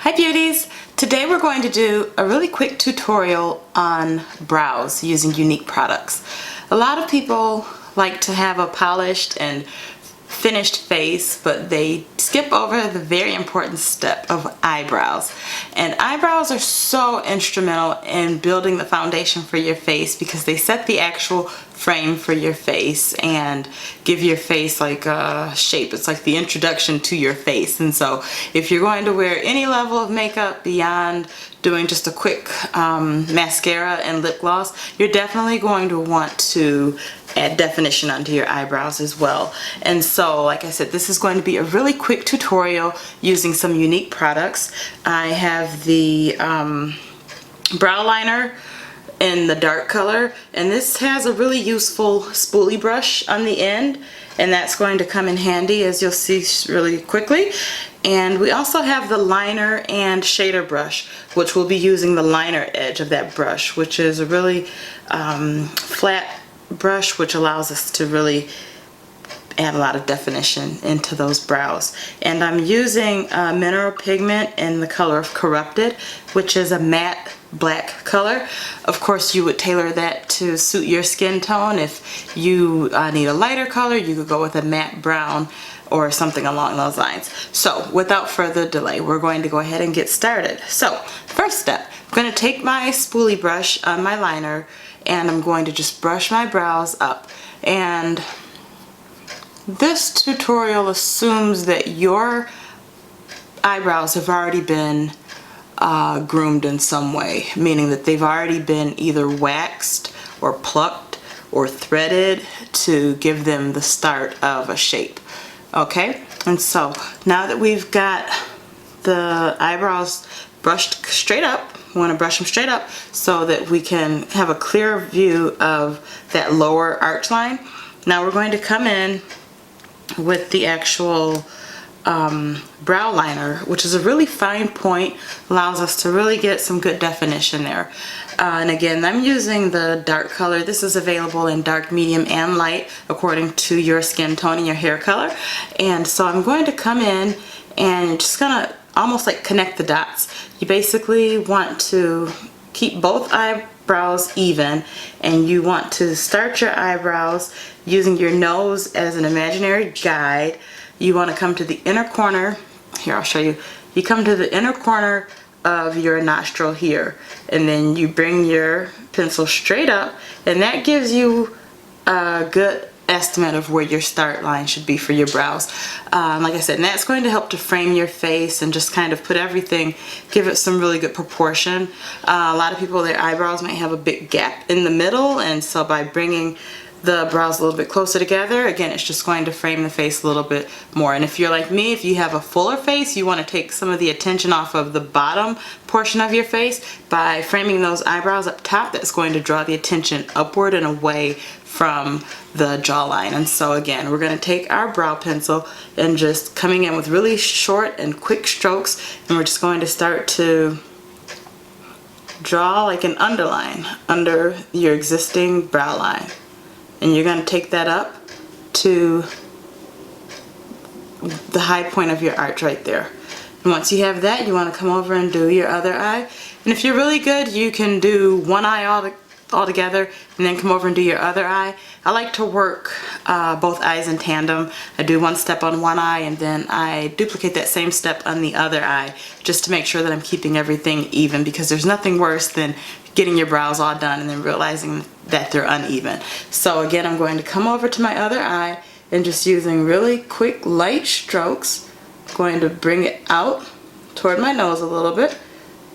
Hi beauties! Today we're going to do a really quick tutorial on brows using Younique products. A lot of people like to have a polished and finished face, but they skip over the very important step of eyebrows. And eyebrows are so instrumental in building the foundation for your face because they set the actual frame for your face and give your face like a shape. It's like the introduction to your face. And so if you're going to wear any level of makeup beyond doing just a quick mascara and lip gloss, you're definitely going to want to add definition onto your eyebrows as well. And so, like I said, this is going to be a really quick tutorial using some Younique products. I have the brow liner in the dark color, and this has a really useful spoolie brush on the end, and that's going to come in handy, as you'll see really quickly. And we also have the liner and shader brush, which we'll be using the liner edge of that brush, which is a really flat brush, which allows us to really add a lot of definition into those brows. And I'm using mineral pigment in the color of Corrupted, which is a matte black color. Of course, you would tailor that to suit your skin tone. If you need a lighter color, you could go with a matte brown or something along those lines. So without further delay, we're going to go ahead and get started. So first step, I'm going to take my spoolie brush on my liner and I'm going to just brush my brows up. And this tutorial assumes that your eyebrows have already been groomed in some way, meaning that they've already been either waxed or plucked or threaded to give them the start of a shape. Okay, and so now that we've got the eyebrows brushed straight up, we want to brush them straight up so that we can have a clear view of that lower arch line. Now we're going to come in with the actual brow liner, which is a really fine point, allows us to really get some good definition there. And again, I'm using the dark color. This is available in dark, medium, and light according to your skin tone and your hair color. And so I'm going to come in and just gonna almost like connect the dots. You basically want to keep both eyebrows even, and you want to start your eyebrows using your nose as an imaginary guide. You want to come to the inner corner. Here, I'll show you. You come to the inner corner of your nostril here, and then you bring your pencil straight up, and that gives you a good estimate of where your start line should be for your brows. Like I said, and that's going to help to frame your face and just kind of put everything, give it some really good proportion. A lot of people, their eyebrows might have a big gap in the middle, and so by bringing the brows a little bit closer together, again, it's just going to frame the face a little bit more. And if you're like me, if you have a fuller face, you want to take some of the attention off of the bottom portion of your face. By framing those eyebrows up top, that's going to draw the attention upward and away from the jawline. And so again, we're going to take our brow pencil and just coming in with really short and quick strokes, and we're just going to start to draw like an underline under your existing brow line. And you're going to take that up to the high point of your arch right there. And once you have that, you want to come over and do your other eye. And if you're really good, you can do one eye all together and then come over and do your other eye. I like to work both eyes in tandem. I do one step on one eye and then I duplicate that same step on the other eye, just to make sure that I'm keeping everything even, because there's nothing worse than getting your brows all done and then realizing that they're uneven. So again, I'm going to come over to my other eye and just using really quick light strokes, going to bring it out toward my nose a little bit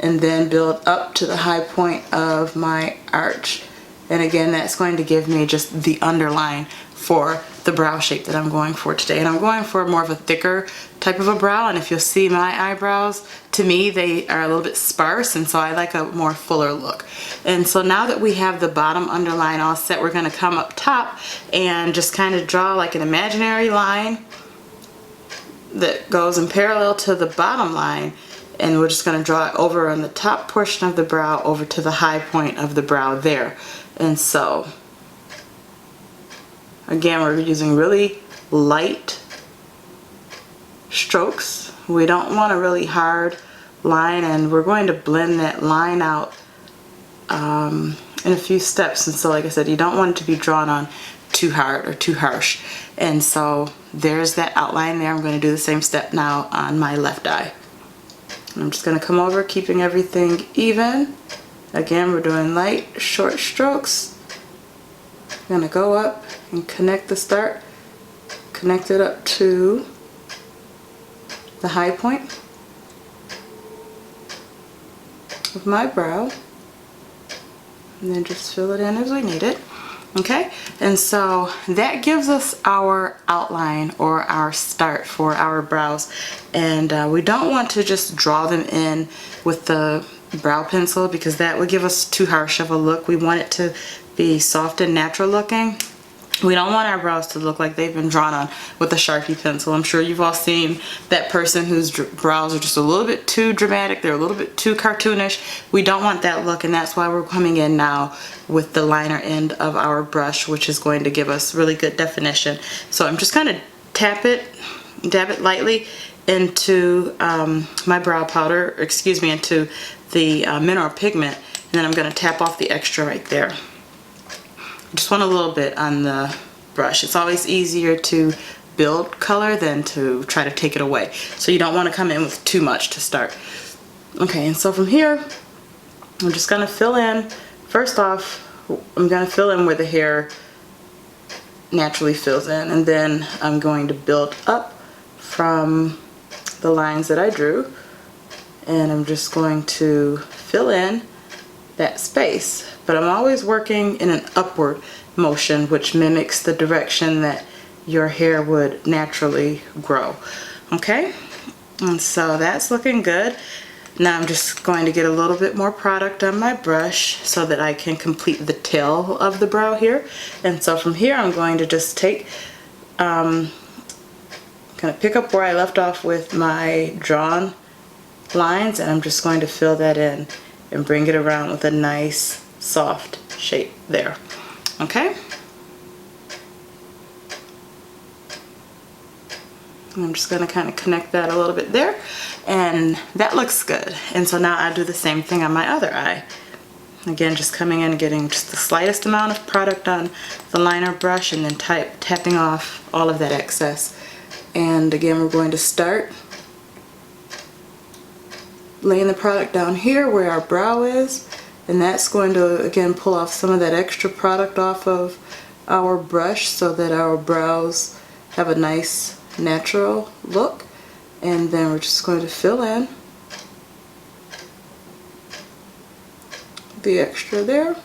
and then build up to the high point of my arch. And again, that's going to give me just the underline for the brow shape that I'm going for today. And I'm going for more of a thicker type of a brow, and if you'll see my eyebrows, to me they are a little bit sparse, and so I like a more fuller look. And so now that we have the bottom underline all set, we're going to come up top and just kind of draw like an imaginary line that goes in parallel to the bottom line, and we're just going to draw it over on the top portion of the brow over to the high point of the brow there. And so again, we're using really light strokes. We don't want a really hard line, and we're going to blend that line out in a few steps. And so like I said, you don't want it to be drawn on too hard or too harsh. And so there's that outline there. I'm going to do the same step now on my left eye. And I'm just going to come over, keeping everything even. Again, we're doing light, short strokes. I'm going to go up and connect the start, connect it up to the high point of my brow, and then just fill it in as we need it. Okay, and so that gives us our outline or our start for our brows. And we don't want to just draw them in with the brow pencil, because that would give us too harsh of a look. We want it to be soft and natural looking. We don't want our brows to look like they've been drawn on with a Sharpie pencil. I'm sure you've all seen that person whose brows are just a little bit too dramatic. They're a little bit too cartoonish. We don't want that look, and that's why we're coming in now with the liner end of our brush, which is going to give us really good definition. So I'm just going to dab it lightly into my brow powder, into the mineral pigment, and then I'm going to tap off the extra right there. Just want a little bit on the brush. It's always easier to build color than to try to take it away. So you don't want to come in with too much to start. Okay, and so from here, I'm just going to fill in. First off, I'm going to fill in where the hair naturally fills in, and then I'm going to build up from the lines that I drew, and I'm just going to fill in that space. But I'm always working in an upward motion, which mimics the direction that your hair would naturally grow. Okay, and so that's looking good. Now I'm just going to get a little bit more product on my brush so that I can complete the tail of the brow here. And so from here I'm going to just take, kind of pick up where I left off with my drawn lines, and I'm just going to fill that in and bring it around with a nice soft shape there. Okay, and I'm just going to kind of connect that a little bit there, and that looks good. And so now I'll do the same thing on my other eye. Again, just coming in and getting just the slightest amount of product on the liner brush, and then tapping off all of that excess. And again, we're going to start laying the product down here where our brow is, and that's going to again pull off some of that extra product off of our brush so that our brows have a nice natural look. And then we're just going to fill in the extra there,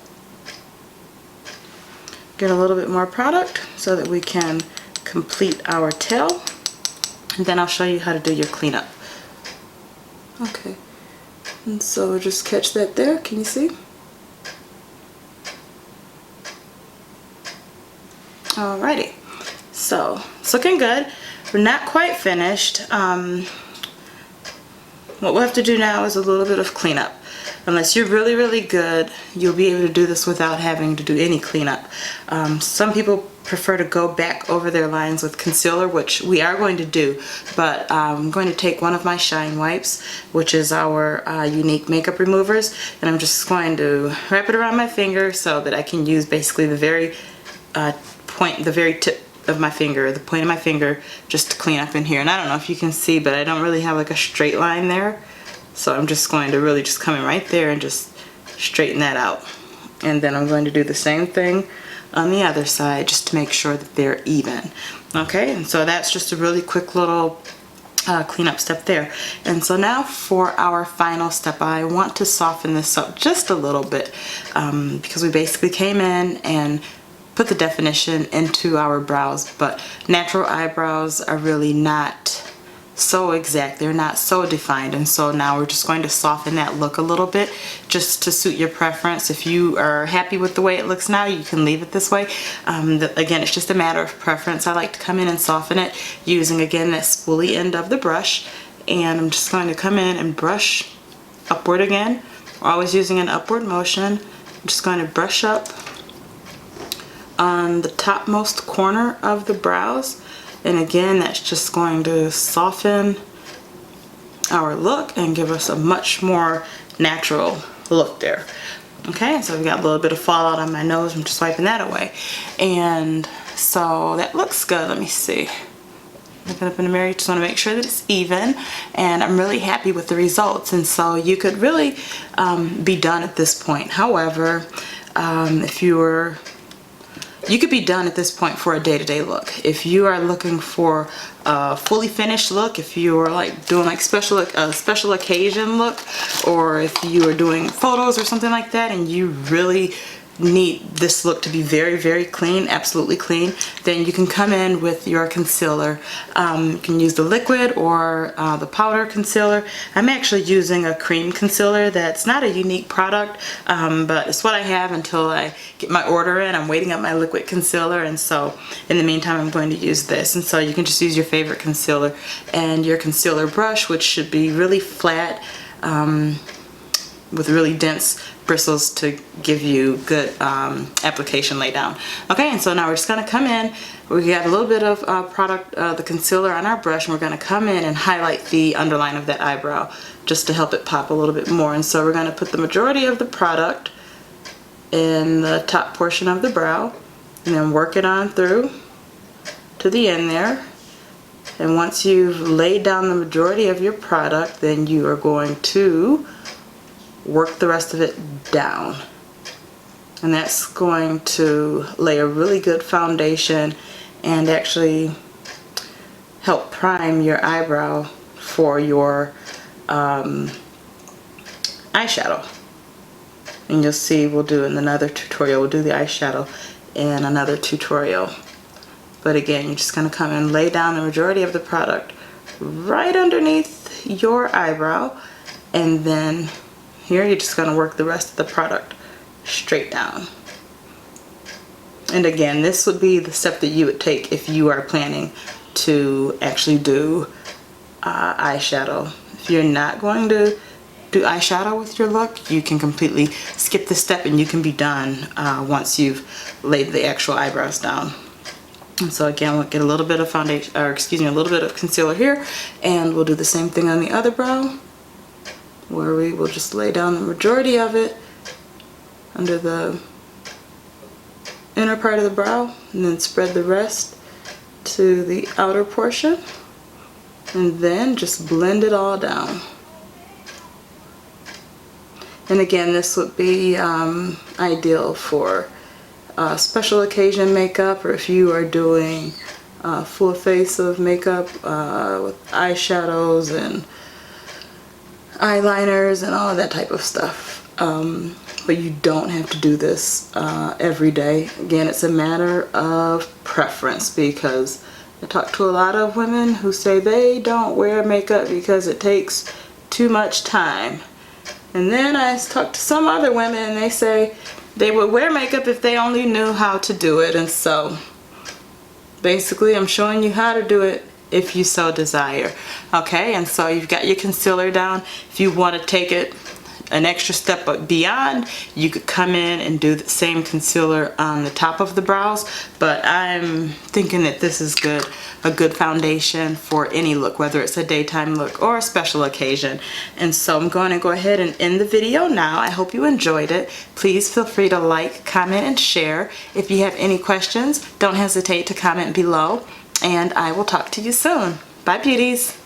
get a little bit more product so that we can complete our tail, and then I'll show you how to do your cleanup. Okay, and so just catch that there. Can you see? Alrighty, so it's looking good. We're not quite finished. What we'll have to do now is a little bit of cleanup. Unless you're really, really good, you'll be able to do this without having to do any cleanup. Some people prefer to go back over their lines with concealer, which we are going to do, but I'm going to take one of my Shine Wipes, which is our Younique makeup removers, and I'm just going to wrap it around my finger so that I can use basically the very the very tip of my finger, the point of my finger, just to clean up in here. And I don't know if you can see, but I don't really have like a straight line there. So I'm just going to really just come in right there and just straighten that out. And then I'm going to do the same thing on the other side just to make sure that they're even. Okay, and so that's just a really quick little cleanup step there. And so now for our final step, I want to soften this up just a little bit because we basically came in and put the definition into our brows, but natural eyebrows are really not so exact. They're not so defined, and so now we're just going to soften that look a little bit just to suit your preference. If you are happy with the way it looks now, you can leave it this way. Again, it's just a matter of preference. I like to come in and soften it using, again, that spoolie end of the brush, and I'm just going to come in and brush upward again. We're always using an upward motion. I'm just going to brush up on the topmost corner of the brows, and again, that's just going to soften our look and give us a much more natural look there. Okay, so we got a little bit of fallout on my nose. I'm just wiping that away. And so that looks good. Let me see. Looking up in the mirror, just want to make sure that it's even, and I'm really happy with the results. And so you could really be done at this point. However, if you could be done at this point for a day-to-day look. If you are looking for a fully finished look, if you are like doing like special occasion look, or if you are doing photos or something like that and you really need this look to be very, very clean, absolutely clean, then you can come in with your concealer. You can use the liquid or the powder concealer. I'm actually using a cream concealer that's not a Younique product, but it's what I have until I get my order in. I'm waiting up my liquid concealer, and so in the meantime I'm going to use this. And so you can just use your favorite concealer and your concealer brush, which should be really flat with really dense bristles to give you good application lay down. Okay, and so now we're just going to come in. We got a little bit of product, the concealer on our brush, and we're going to come in and highlight the underline of that eyebrow just to help it pop a little bit more. And so we're going to put the majority of the product in the top portion of the brow and then work it on through to the end there. And once you've laid down the majority of your product, then you are going to work the rest of it down, and that's going to lay a really good foundation and actually help prime your eyebrow for your eyeshadow. And you'll see, we'll do in another tutorial, we'll do the eyeshadow in another tutorial. But again, you're just going to come and lay down the majority of the product right underneath your eyebrow, and then here you're just going to work the rest of the product straight down. And again, this would be the step that you would take if you are planning to actually do eyeshadow. If you're not going to do eyeshadow with your look, you can completely skip this step and you can be done once you've laid the actual eyebrows down. And so again, we'll get a little bit of foundation, or excuse me, a little bit of concealer here, and we'll do the same thing on the other brow, where we will just lay down the majority of it under the inner part of the brow and then spread the rest to the outer portion, and then just blend it all down. And again, this would be ideal for special occasion makeup, or if you are doing full face of makeup with eyeshadows and eyeliners and all of that type of stuff. But you don't have to do this every day. Again, it's a matter of preference, because I talk to a lot of women who say they don't wear makeup because it takes too much time. And then I talk to some other women and they say they would wear makeup if they only knew how to do it. And so basically I'm showing you how to do it if you so desire. Okay, and so you've got your concealer down. If you want to take it an extra step beyond, you could come in and do the same concealer on the top of the brows, but I'm thinking that this is a good foundation for any look, whether it's a daytime look or a special occasion. And so I'm going to go ahead and end the video now. I hope you enjoyed it. Please feel free to like, comment, and share. If you have any questions, don't hesitate to comment below, and I will talk to you soon. Bye, beauties.